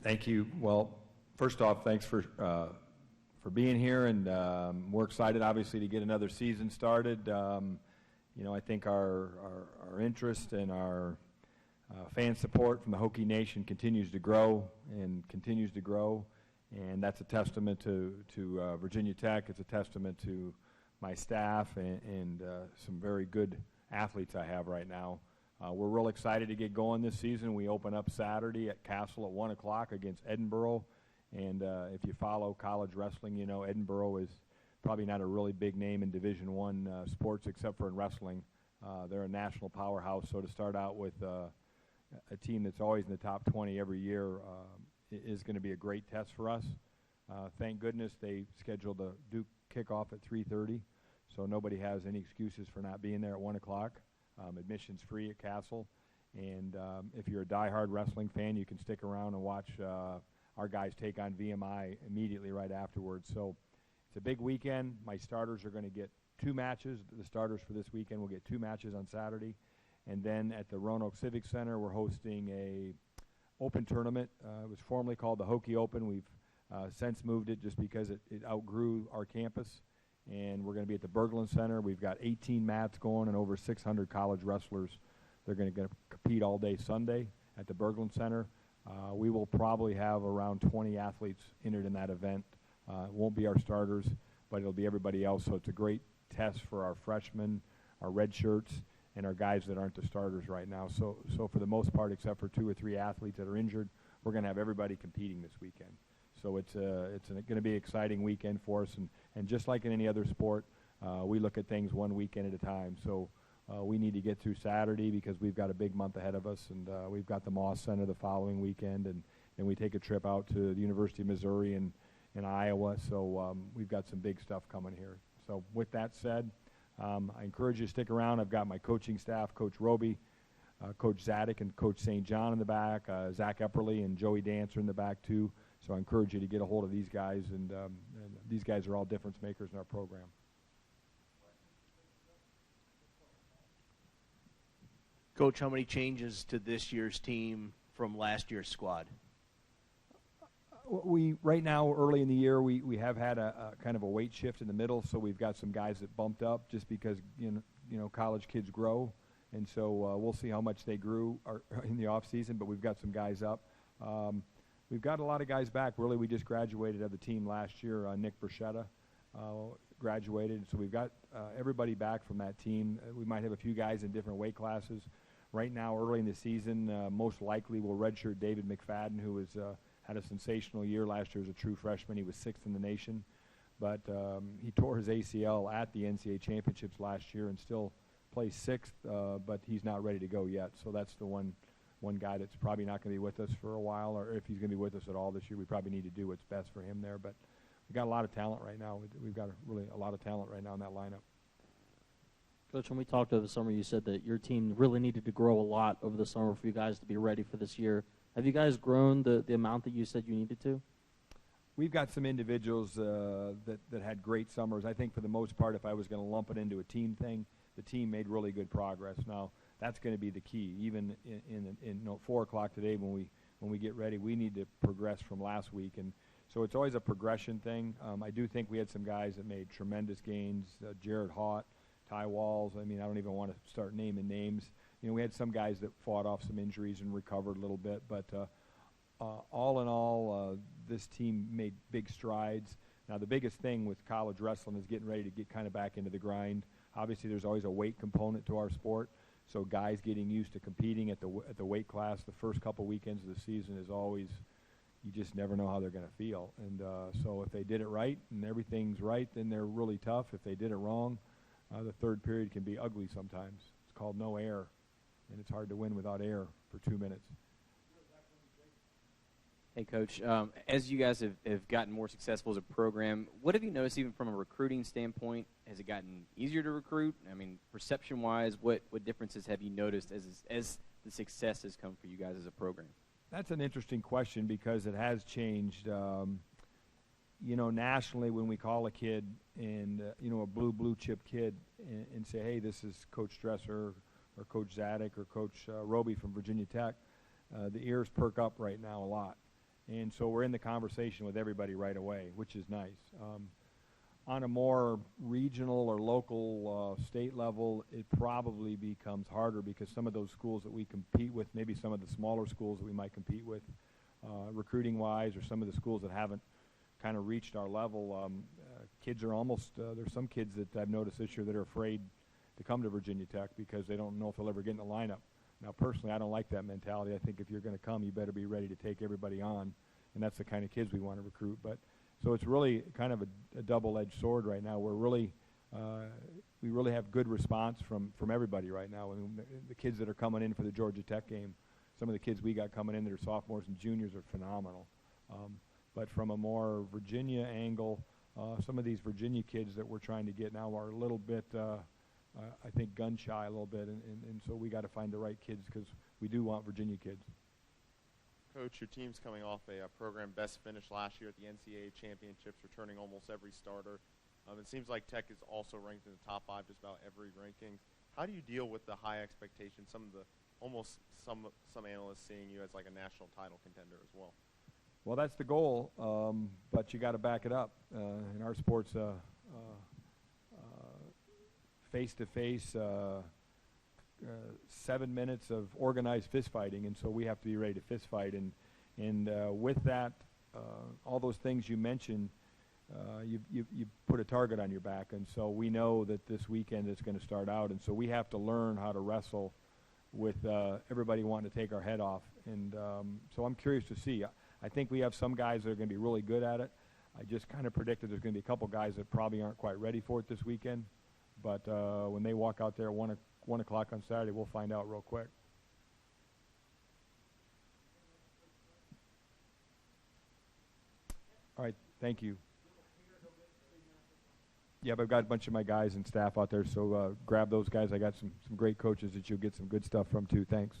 Thank you. Well, first off, thanks for being here, and we're excited, obviously, to get another season started. I think our interest and our fan support from the Hokie Nation continues to grow, and that's a testament to Virginia Tech. It's a testament to my staff and some very good athletes I have right now. We're real excited to get going this season. We open up Saturday at Cassell at 1 o'clock against Edinboro. And if you follow college wrestling, you know Edinboro is probably not a really big name in Division I sports except for in wrestling. They're a national powerhouse, so to start out with a team that's always in the top 20 every year is going to be a great test for us. Thank goodness they scheduled the Duke kickoff at 3:30, so nobody has any excuses for not being there at 1 o'clock. Admission's free at Cassell, and if you're a diehard wrestling fan, you can stick around and watch our guys take on VMI immediately right afterwards. So it's a big weekend. My starters are going to get 2 matches. The starters for this weekend will get 2 matches on Saturday. And then at the Roanoke Civic Center, we're hosting a open tournament. It was formerly called the Hokie Open. We've since moved it just because it outgrew our campus. And we're going to be at the Berglund Center. We've got 18 mats going and over 600 college wrestlers. They're going to compete all day Sunday at the Berglund Center. We will probably have around 20 athletes entered in that event. It won't be our starters, but it'll be everybody else. So it's a great test for our freshmen, our red shirts, and our guys that aren't the starters right now. So for the most part, except for 2 or 3 athletes that are injured, we're going to have everybody competing this weekend. So it's going to be an exciting weekend for us. And just like in any other sport, we look at things one weekend at a time. So we need to get through Saturday because we've got a big month ahead of us, and we've got the Moss Center the following weekend, and then we take a trip out to the University of Missouri and Iowa. So we've got some big stuff coming here. So with that said, I encourage you to stick around. I've got my coaching staff, Coach Roby, Coach Zadek, and Coach St. John in the back, Zach Epperly and Joey Dancer in the back too. So I encourage you to get a hold of these guys, and these guys are all difference makers in our program. Coach, how many changes to this year's team from last year's squad? We right now, early in the year, we have had a kind of a weight shift in the middle, so we've got some guys that bumped up just because you know college kids grow, and so we'll see how much they grew in the off season. But we've got some guys up. We've got a lot of guys back. Really, we just graduated of the team last year. Nick Bruschetta graduated, so we've got everybody back from that team. We might have a few guys in different weight classes. Right now, early in the season, most likely we'll redshirt David McFadden, who had a sensational year last year as a true freshman. He was 6th in the nation, but he tore his ACL at the NCAA championships last year and still plays 6th, but he's not ready to go yet. So that's the one guy that's probably not going to be with us for a while, or if he's going to be with us at all this year, we probably need to do what's best for him there. But we've got a lot of talent right now. We've got really a lot of talent right now in that lineup. Coach, when we talked over the summer, you said that your team really needed to grow a lot over the summer for you guys to be ready for this year. Have you guys grown the amount that you said you needed to? We've got some individuals that had great summers. I think for the most part, if I was going to lump it into a team thing, the team made really good progress. Now, that's going to be the key. Even in 4 o'clock today when we get ready, we need to progress from last week. And so it's always a progression thing. I do think we had some guys that made tremendous gains. Jared Haught, Ty Walls. I mean, I don't even want to start naming names. You know, we had some guys that fought off some injuries and recovered a little bit. But all in all, this team made big strides. Now, the biggest thing with college wrestling is getting ready to get kind of back into the grind. Obviously, there's always a weight component to our sport. So guys getting used to competing at the weight class the first couple weekends of the season is always, you just never know how they're going to feel. And so if they did it right and everything's right, then they're really tough. If they did it wrong, the third period can be ugly sometimes. It's called no air, and it's hard to win without air for 2 minutes. Hey, Coach, as you guys have gotten more successful as a program, what have you noticed even from a recruiting standpoint? Has it gotten easier to recruit? I mean, perception-wise, what differences have you noticed as the success has come for you guys as a program? That's an interesting question because it has changed. You know, nationally, when we call a kid and, you know, a blue chip kid and say, hey, this is Coach Dresser or Coach Zadek or Coach Roby from Virginia Tech, the ears perk up right now a lot. And so we're in the conversation with everybody right away, which is nice. On a more regional or local state level, it probably becomes harder because some of those schools that we compete with, maybe some of the smaller schools that we might compete with, recruiting-wise, or some of the schools that haven't kind of reached our level, kids are almost, there's some kids that I've noticed this year that are afraid to come to Virginia Tech because they don't know if they'll ever get in the lineup. Now, personally, I don't like that mentality. I think if you're going to come, you better be ready to take everybody on, and that's the kind of kids we want to recruit. But so it's really kind of a double-edged sword right now. We're really, we really have good response from everybody right now. And the kids that are coming in for the Georgia Tech game, some of the kids we got coming in that are sophomores and juniors are phenomenal. But from a more Virginia angle, some of these Virginia kids that we're trying to get now are a little bit, I think, gun-shy a little bit. And so we got to find the right kids because we do want Virginia kids. Coach, your team's coming off a program best finish last year at the NCAA championships, returning almost every starter. It seems like Tech is also ranked in the top 5 just about every rankings. How do you deal with the high expectations? Some analysts seeing you as like a national title contender as well. Well, that's the goal, but you got to back it up. In our sports, face-to-face, 7 minutes of organized fist fighting, and so we have to be ready to fist fight. And with that, all those things you mentioned, you put a target on your back, and so we know that this weekend it's going to start out, and so we have to learn how to wrestle with everybody wanting to take our head off. And so I'm curious to see. I think we have some guys that are going to be really good at it. I just kind of predicted there's going to be a couple guys that probably aren't quite ready for it this weekend. But when they walk out there at 1 o'clock on Saturday, we'll find out real quick. All right, thank you. Yeah, but I've got a bunch of my guys and staff out there, so grab those guys. I got some great coaches that you'll get some good stuff from, too. Thanks.